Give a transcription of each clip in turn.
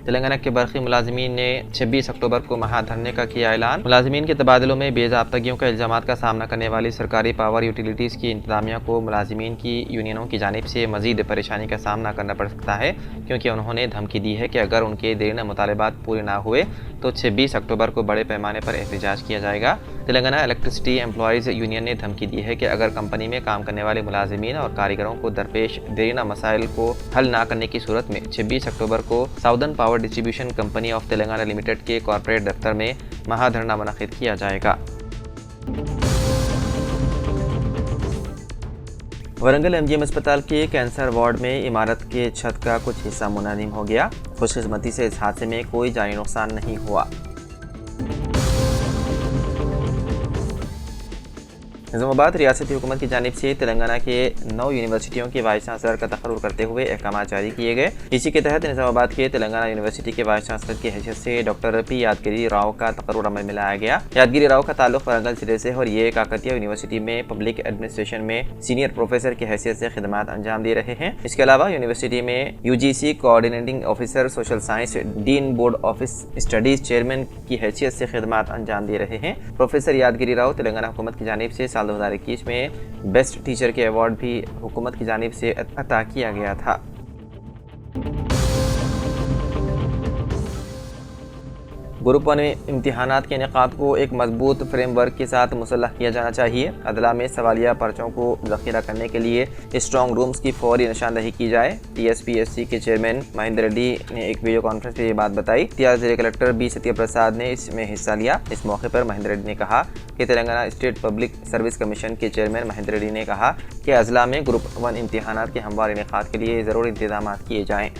तेलंगाना के बरकी मुलाजिमीन ने 26 अक्टूबर को महाधरने का किया ऐलान। मुलाजिमीन के तबादलों में बेज़ाब्तगियों का इल्जामात का सामना करने वाली सरकारी पावर यूटिलिटीज़ की इंतजामिया को मुलाजिमीन की यूनियनों की जानिब से मज़ीद परेशानी का सामना करना पड़ सकता है, क्योंकि उन्होंने धमकी दी है कि अगर उनके देरीना मुतालबात पूरे ना हुए तो 26 अक्टूबर को बड़े पैमाने पर एहतजाज किया जाएगा। तेलंगाना इलेक्ट्रिसिटी एम्प्लॉयज़ यूनियन ने धमकी दी है कि अगर कंपनी में काम करने वाले मुलाजिमीन और कारीगरों को दरपेश देरीना मसाइल को हल ना करने की सूरत में 26 अक्टूबर को southern power distribution company of Telangana limited के कॉरपोरेट दफ्तर में महाधरना मुनक़िद किया जाएगा। वरंगल एमजीएम अस्पताल के कैंसर वार्ड में इमारत के छत का कुछ हिस्सा मुनहदम हो गया। खुशकिस्मती से इस हादसे में कोई जानी नुकसान नहीं हुआ। निज़ामाबाद रियासती हुकूमत की जानिब से तेलंगाना के 9 यूनिवर्सिटियों के वाइस चांसलर का तकर्रुर करते हुए अहकाम जारी किए गए। इसी के तहत निज़ामाबाद के तेलंगाना यूनिवर्सिटी के वाइस चांसलर की हैसियत से डॉक्टर पी यादगिरी राव का तकर्रुर अमल में लाया गया। यादगिरी राव का ताल्लुक वरंगल जिले से और ये काकतिया यूनिवर्सिटी में पब्लिक एडमिनिस्ट्रेशन में सीनियर प्रोफेसर की हैसियत से खिदमात अंजाम दे रहे हैं। इसके अलावा यूनिवर्सिटी में UGC coordinating officer social science dean board office studies chairman की हैसियत से खिदमात अंजाम दे रहे हैं। प्रोफेसर यादगिरी राव तेलंगाना हुकूमत की जानिब से साल 2021 में बेस्ट टीचर के अवार्ड भी हुकूमत की जानिब से अता किया गया था। ग्रुप 1 इम्तिहानात के इनेकाद को एक मजबूत फ्रेमवर्क के साथ मुसल्लह किया जाना चाहिए। अदला में सवालिया पर्चों को ज़ख़ीरा करने के लिए स्ट्रॉन्ग रूम्स की फौरी निशानदही की जाए। टीएसपीएससी के चेयरमैन महेंद्र रेड्डी ने एक वीडियो कॉन्फ्रेंस में ये बात बताई। जिला कलेक्टर बी सत्य प्रसाद ने इसमें हिस्सा लिया। इस मौके पर महेंद्र रेड्डी ने कहा कि Telangana state public service commission के चेयरमैन महेंद्र रेड्डी ने कहा कि अजला में ग्रुप 1 इम्तिहानात के हमवार इनेकाद के लिए ज़रूरी इंतजाम किए जाएँ।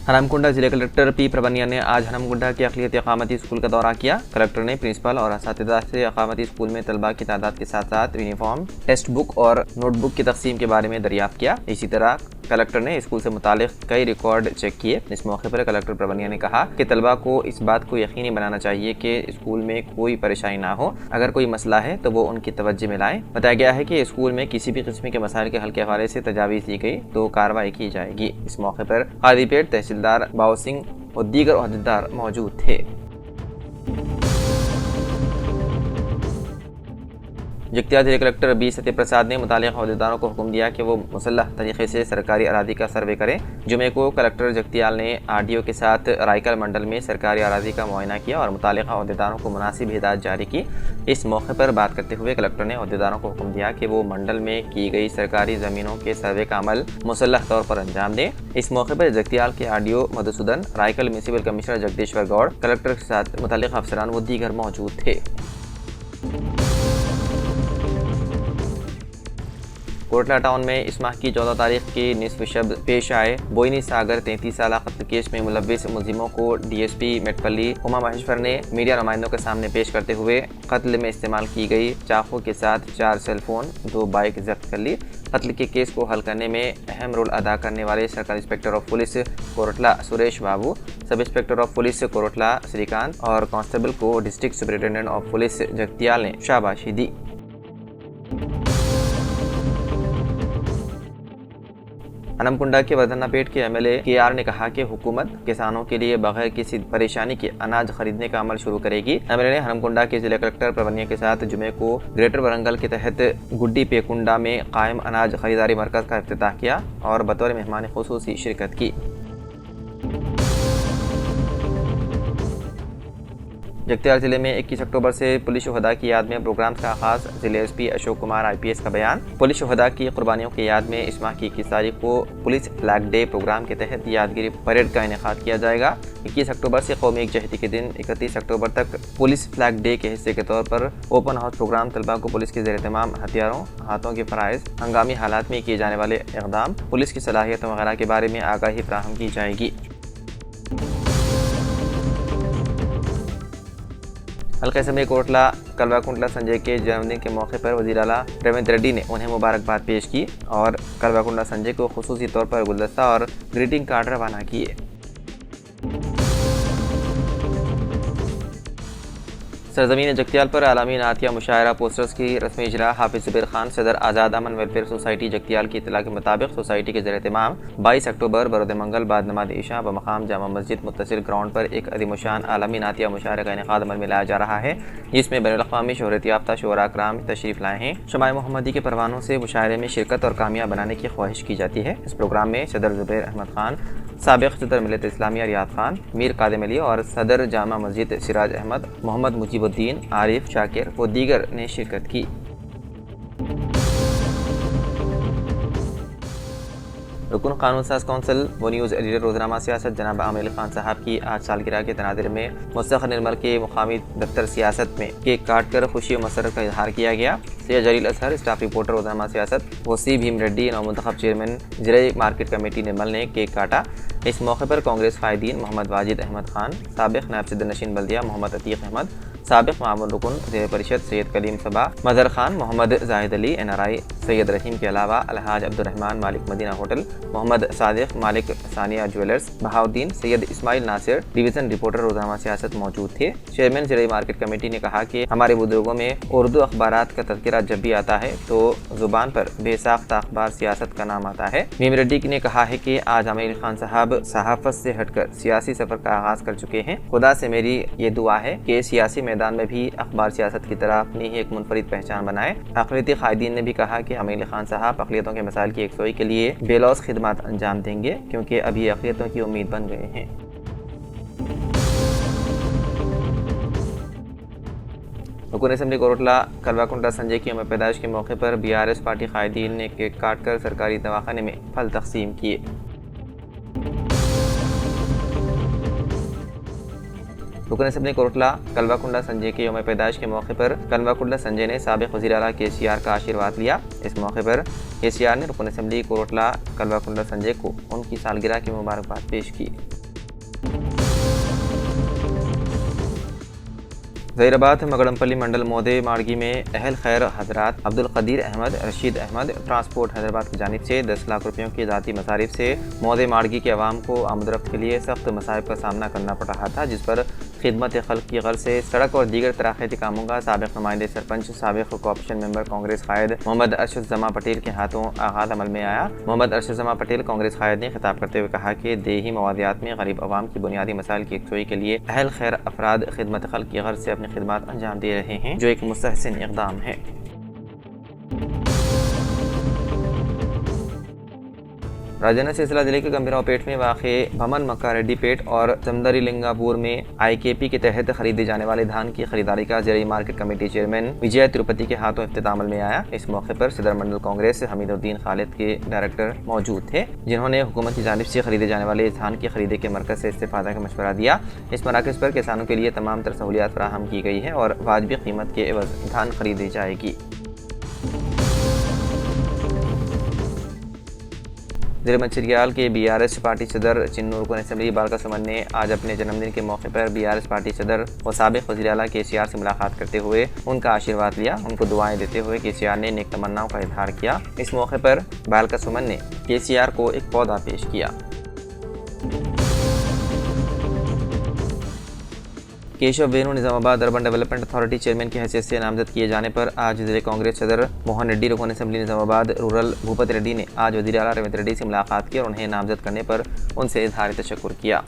हनमकुंडा जिले कलेक्टर पी प्रबनिया ने आज हनमकुंडा के अक़लियती अक़ामती स्कूल का दौरा किया। कलेक्टर ने प्रिंसिपल और असातिज़ा से अक़ामती स्कूल में तलबा की तादाद के साथ साथ यूनिफॉर्म, टेक्स्ट बुक और नोटबुक की तक़सीम के बारे में दरियाफ़्त किया। इसी तरह कलेक्टर ने स्कूल से मुतालिक कई रिकॉर्ड चेक किए। इस मौके पर कलेक्टर प्रबनिया ने कहा कि तलबा को इस बात को यकीनी बनाना चाहिए कि स्कूल में कोई परेशानी ना हो। अगर कोई मसला है तो वो उनकी तवज्जो में लाएं। बताया गया है कि स्कूल में किसी भी किस्म के मसाइल के हल के हवाले से तजावीज़ दी गई तो कार्रवाई की जाएगी। इस मौके पर कादीपेट तहसीलदार बाव सिंह और दीगर ओहदेदार मौजूद थे। जगतियाल जिले कलेक्टर बी सत्य प्रसाद ने मुतालिका ओहदेदारों को हुक्म दिया कि वो मुसल्लह तरीके से सरकारी अरादी का सर्वे करें। जुमे को कलेक्टर जगतियाल ने आरडीओ के साथ रायकल मंडल में सरकारी अरादी का मुआयना किया और मुतालिका ओहदेदारों को मुनासिब हिदायत जारी की। इस मौके पर बात करते हुए कलेक्टर ने ओहदेदारों को हुक्म दिया कि वो मंडल में की गई सरकारी ज़मीनों के सर्वे का अमल मुसल्लह तौर पर अंजाम दें। इस मौके पर जगतियाल के RDO Madhusudan, Raikal municipal commissioner जगदीश्वर गौड़, कलेक्टर के साथ मुतालिका अफसरान व दीगर मौजूद थे। कोटला टाउन में इस माह की 14 तारीख की निस्फ शब पेश आए बोइनी सागर 33 साल कत्ल केस में मुलव्विस मुलजिमों को डीएसपी मेटपल्ली उमा महेश्वर ने मीडिया नुमाइंदों के सामने पेश करते हुए कत्ल में इस्तेमाल की गई चाकू के साथ 4 सेल फोन, 2 बाइक जब्त कर ली। कत्ल के केस को हल करने में अहम रोल अदा करने वाले circle inspector of police Koratla Suresh Babu, sub inspector of police Koratla Srikanth और कांस्टेबल को district superintendent of police Jagtial ने शाबाशी दी। हनमकुंडा के वर्धनापेट के एमएलए केआर ने कहा कि हुकूमत किसानों के लिए बगैर किसी परेशानी के अनाज खरीदने का अमल शुरू करेगी। एमएलए ने हनमकुंडा के जिला कलेक्टर प्रबनिया के साथ जुमे को ग्रेटर वरंगल के तहत गुड्डी पेकुंडा में कायम अनाज खरीदारी मरकज का इफ्तिताह किया और बतौर मेहमान खुसूसी शिरकत की। जगतियाल जिले में 21 अक्टूबर से पुलिस शहदा की याद में प्रोग्राम्स का आगाज। जिले एसपी अशोक कुमार आईपीएस का बयान। पुलिस शहदा की कुर्बानियों की याद में इस माह की 21 तारीख को पुलिस फ्लैग डे प्रोग्राम के तहत यादगिरी परेड का इनेकाद किया जाएगा। 21 अक्टूबर से कौमी यकजहती के दिन 31 अक्टूबर तक पुलिस फ्लैग डे के हिस्से के तौर पर ओपन हाउस प्रोग्राम तलबा को पुलिस के ज़ेर तमाम हथियारों, हाथों के फ़राइज़, हंगामी हालात में किए जाने वाले इक़दाम, पुलिस की सलाहियतों वगैरह के बारे में आगाही फराहम की जाएगी। हल्का समय कोटला कलवाकुंटला संजय के जन्मदिन के मौके पर वज़ीर आला रेवंत रेड्डी ने उन्हें मुबारकबाद पेश की और कलवाकुंटला संजय को खुसूसी तौर पर गुलदस्ता और ग्रीटिंग कार्ड रवाना किए। सरजमीन जगतियाल पर आलमी नातिया मुशायरा पोस्टर्स की रस्मी इजरा हाफिज जुबैर खान सदर आज़ाद अमन वेलफेयर सोसाइटी जगतियाल की इतला के मुताबिक सोसाइटी के ज़ेर-ए-एहतमाम 22 अक्टूबर बरोद मंगल बाद नमाज इशा बमकाम जामा मस्जिद मुत्तसिल ग्राउंड पर एक अदीमुशान आलमी नातिया मुशायरा का इनेकाद अमल में लाया जा रहा है, जिसमें बैनुल-अक़वामी शोहरत याफ्ता शुअरा कराम तशरीफ़ लाए हैं। शमाए मोहम्मदी के परवानों से मुशायरे में शिरकत और कामयाब बनाने की ख्वाहिश की जाती है। इस प्रोग्राम में सदर जुबैर अहमद खान, साबिक़ सदर मिल्लत इस्लामिया रियाद खान, मीर कादिम अली और सदर जामा मस्जिद सिराज अहमद, मोहम्मद मुजीबुद्दीन, आरिफ शाकिर व दीगर ने शिरकत की। रुकन कानून साज कौंसिल व न्यूज़ एडिटर रोज़नामा सियासत जनाब आमिर अली खान साहब की आज सालगिरह के तनाज़ुर में मुस्तक़ निर्मल के मुकामी दफ्तर सियासत में केक काट कर खुशी और मसरत का इजहार किया गया। सैयद जलील असहर, स्टाफ रिपोर्टर रोज़नामा सियासत, वसी भीम रेड्डी, नौमुंतखब चेयरमैन ज़िले मार्केट कमेटी निर्मल ने केक काटा। इस मौके पर कांग्रेस कायदीन मोहम्मद वाजिद अहमद खान, साबिक़ नायब सदर नशीन बल्दिया मोहम्मद अतीक अहमद, साबिक़ मामूल रुकन ज़िला परिषद सैयद कलीम सबा, मदर खान, मोहम्मद जाहिद अली, NRI सैयद रहीम के अलावा अलहाज अब्दुर्रहमान मालिक मदीना होटल, मोहम्मद सादिक मालिक Sania jewellers, Bahauddin, Syed Ismail Nasir, division reporter रोज़नामा सियासत मौजूद थे। चेयरमैन ज़िला मार्केट कमेटी ने कहा कि हमारे बुजुर्गों में उर्दू अखबारात का तज़किरा जब भी आता है तो ज़ुबान पर बेसाख्ता अखबार सियासत का नाम आता है। भीम रेड्डी ने कहा है कि आज आमिर अली खान साहब सहाफ़त से हटकर सियासी सफ़र का आगाज़ कर चुके हैं। खुदा से मेरी ये दुआ है कि सियासी मैदान में भी अखबार सियासत की तरह अपनी ही एक मुनफरिद पहचान बनाए। अक़लियती कायदीन ने भी कहा कि आमिर अली खान साहब अक़लियतों के मसाइल की यकसोई के लिए बेलौस खिदमत अंजाम देंगे, क्योंकि अभी अक़लियतों की उम्मीद बन गए हैं। रुकन असम्बली कोरटला कलवाकुंडा संजय की यौम पैदाइश के मौके पर BRS पार्टी कायदीन ने केक काट कर सरकारी दवाखाने में फल तकसीम किए। रुकन असम्बली कोरटला कलवाकुंडा संजय के यौम पैदाइश के मौके पर कलवाकुंडा संजय ने साबिक़ वज़ीर आला KCR का आशीर्वाद लिया। इस मौके पर KCR ने रुकन असम्बली कोरटला कलवाकुंडा संजय को उनकी सालगिरह की मुबारकबाद पेश की। ज़हीराबाद मगड़मपल्ली मंडल मोदे मार्गी में अहल खैर हजरात अब्दुल कदीर अहमद, रशीद अहमद ट्रांसपोर्ट हैदराबाद की जानिब से 10 लाख रुपयों की ज़ाती मसारिफ से मोदे मार्गी के अवाम को आमदरफ्त के लिए सख्त मसाइब का सामना करना पड़ रहा था, जिस पर खिदमत खल्क की गर्ज से सड़क और दीगर तराक़ीती कामों का साबिक़ नुमाइंदे सरपंच, साबिक़ कॉर्पोरेशन मेंबर कांग्रेस कायद मोहम्मद अरशद जमा पटेल के हाथों आगाज़ अमल में आया। मोहम्मद अरशद जमा पटेल कांग्रेस कायद ने खिताब करते हुए कहा कि देही मवादियात में गरीब अवाम की बुनियादी मसाइल की यकसोई के लिए अहल खैर अफराद खिदमत खल्क की गर्ज से अपनी खिदमत अंजाम दे रहे हैं, जो एक मुस्तहसिन इक़दाम है। राजौरी सिलसिला जिले के गंभीराव पेट में वाक़े भमन मक्का रेड्डी पेट और जमदरी लिंगापुर में IKP के तहत खरीदे जाने वाले धान की खरीदारी का ज़िला मार्केट कमेटी चेयरमैन विजय तिरुपति के हाथों इफ्तिताम अमल में आया। इस मौके पर सदर मंडल कांग्रेस हमीदुद्दीन खालिद के डायरेक्टर मौजूद थे, जिन्होंने हुकूमत की जानिब से खरीदे जाने वाले धान की खरीदे के मरकज़ से इस्तेफादा का मशवरा दिया। इस मराकज़ पर किसानों के लिए तमाम तर सहूलियात फराहम की गई है और वाजिबी कीमत के एवज़ धान खरीदी जाएगी। ज़िले मंचिरियाल के BRS पार्टी सदर चिन्नू रुकन असम्बली बारका सुमन ने आज अपने जन्मदिन के मौके पर BRS पार्टी सदर व साबिक़ वज़ीर आला KCR से मुलाकात करते हुए उनका आशीर्वाद लिया। उनको दुआएं देते हुए KCR ने नेक तमन्नाओं का इजहार किया। इस मौके पर बारका सुमन ने KCR को एक पौधा पेश किया। Keshav Venu Nizamabad urban development authority chairman की हैसियत से नामजद किए जाने पर आज ज़िले कांग्रेस सदर मोहन रेड्डी, रुकन असम्बली निज़ामाबाद रूरल भूपत रेड्डी ने आज वज़ीर आला रविंद्र रेड्डी से मुलाकात की और उन्हें नामजद करने पर उनसे इज़हार तशक्कुर किया।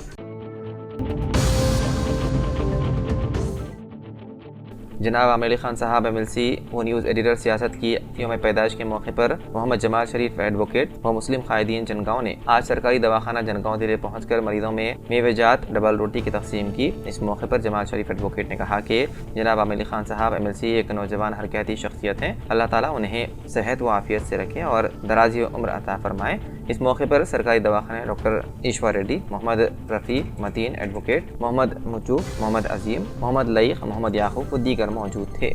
जनाब आमिर अली खान साहब MLC व न्यूज़ एडिटर सियासत की यौम पैदाइश के मौके पर मोहम्मद जमाल शरीफ एडवोकेट व मुस्लिम कायदीन जनगांव ने आज सरकारी दवाखाना जनगांव ज़िले पहुंचकर मरीजों में मेवेजात डबल रोटी की तकसीम की। इस मौके पर जमाल शरीफ एडवोकेट ने कहा कि जनाब आमिर अली खान साहब MLC एक नौजवान हरकती शख्सियत हैं। अल्लाह ताला उन्हें सेहत व आफियत से रखे और दराजी उम्र अता फरमाए। इस मौके पर सरकारी दवाखाने डॉक्टर ईश्वर रेड्डी, मोहम्मद रफ़ी मतीन एडवोकेट, मोहम्मद मुचू, मोहम्मद अजीम, मोहम्मद लईक, मोहम्मद याकूब व दीगर मौजूद थे।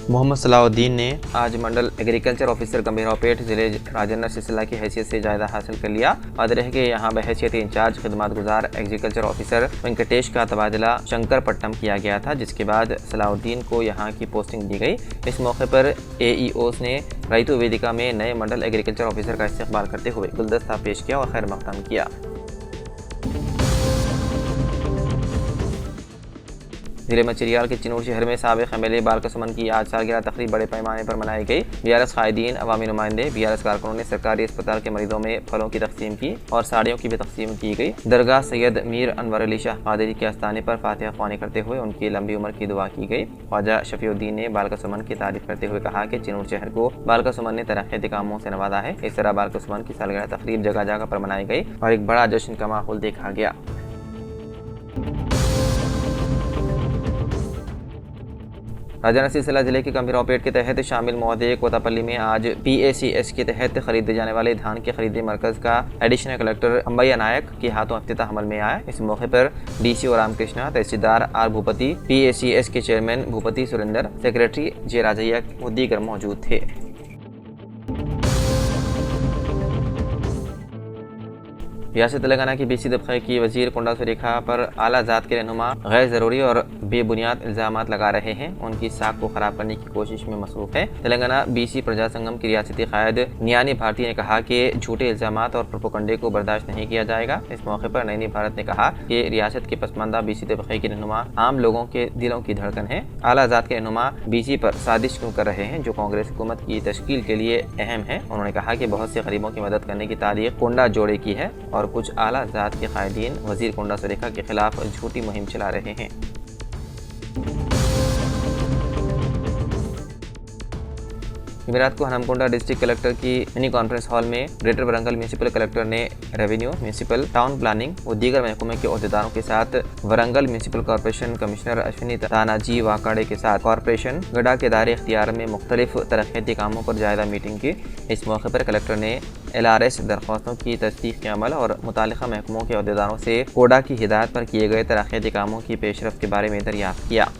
मोहम्मद सलाउद्दीन ने आज मंडल एग्रीकल्चर ऑफिसर गंभीराव पेट ज़िले राजन्ना सिलसिला की हैसियत से जायजा हासिल कर लिया। वादे रहे कि यहाँ बहैसियत इंचार्ज खिदमत गुजार एग्रीकल्चर ऑफिसर वेंकटेश का तबादला शंकरपट्टनम किया गया था, जिसके बाद सलाउद्दीन को यहाँ की पोस्टिंग दी गई। इस मौके पर AEOs ने रईतु वेदिका में नए मंडल एग्रीकल्चर ऑफिसर का इस्तकबाल करते हुए गुलदस्ता पेश किया और खैर मक़दम किया। जिले मचिरियाल के चिनूर शहर में साबिक MLA बालकसुमन की आज सालगिरह तकरीब बड़े पैमाने पर मनाई गई। BRS कायदीन, अवामी नुमाइंदे, BRS कारकुनों ने सरकारी अस्पताल के मरीजों में फलों की तकसीम की और साड़ियों की भी तकसीम की गई। दरगाह सैयद मीर अनवर अली शाह कादरी के आस्थाने पर फातिहा ख्वानी करते हुए उनकी लंबी उम्र की दुआ की गई। ख्वाजा शफीउद्दीन ने बालकसुमन की तारीफ करते हुए कहा कि चिनूर शहर को बालकसुमन ने तरक्याती कामों से नवाजा है। इस तरह बालकसुमन की सालगिरह तकरीब जगह जगह पर मनाई गई और एक बड़ा जश्न का माहौल देखा गया। राजा नसीर सलाह जिले के कम्बीरापेट के तहत शामिल मौदे कोतापल्ली में आज PACS के तहत खरीदे जाने वाले धान के खरीदी मरकज का एडिशनल कलेक्टर अंबैया नायक के हाथों इफ्तिताह अमल में आया। इस मौके पर DCO रामकृष्णा, तहसीलदार R भूपति, PACS के chairman Bhupathi Surendra, secretary J Rajaiah व दीगर मौजूद थे। रियासत तेलंगाना की BC तबक़े की वजीर कोंडा सुरेखा पर आला ज़ात के रहनुमा गैर ज़रूरी और बेबुनियाद इल्ज़ामात लगा रहे हैं, उनकी साख को ख़राब करने की कोशिश में मसरूफ़ है। तेलंगाना BC प्रजा संगम की रियासती क़ायद नियानी भारती ने कहा कि झूठे इल्ज़ामात और प्रोपेगेंडे को बर्दाश्त नहीं किया जाएगा। इस मौके पर नैनी भारत ने कहा कि रियासत के पसमानदा BC तबक़े के रहनुमा आम लोगों के दिलों की धड़कन है। आला ज़ात के रहनुमा BC पर साजिश क्यों कर रहे हैं जो कांग्रेस हुकूमत की तश्कील के लिए अहम है। उन्होंने कहा कि बहुत से गरीबों की मदद करने की तारीख कोंडा जोड़े की है और कुछ आला ज़ात के कायदीन वजीर कोंडा सुरेखा के खिलाफ झूठी मुहिम चला रहे हैं। जुमेरात को हनमकुंडा डिस्ट्रिक्ट कलेक्टर की मिनी कॉन्फ्रेंस हॉल में ग्रेटर वरंगल म्यूनिसिपल कलेक्टर ने रेवेन्यू, म्यूनिसिपल, टाउन प्लानिंग व दीगर महकमे के अहदेदारों के साथ Warangal municipal corporation commissioner Ashwini Tanaji Wakade के साथ कॉर्पोरेशन गडा के दायरे इख्तियार में मुख्तलिफ तरक्याती कामों पर जायजा मीटिंग की। इस मौके पर कलेक्टर ने LRS दरख्वास्तों की तस्दीक के अमल और मुतालिका महकमों के अहदेदारों से कोडा की हिदायत पर किए गए तरक्याती कामों की पेशरफ के बारे में दरियाफ्त किया।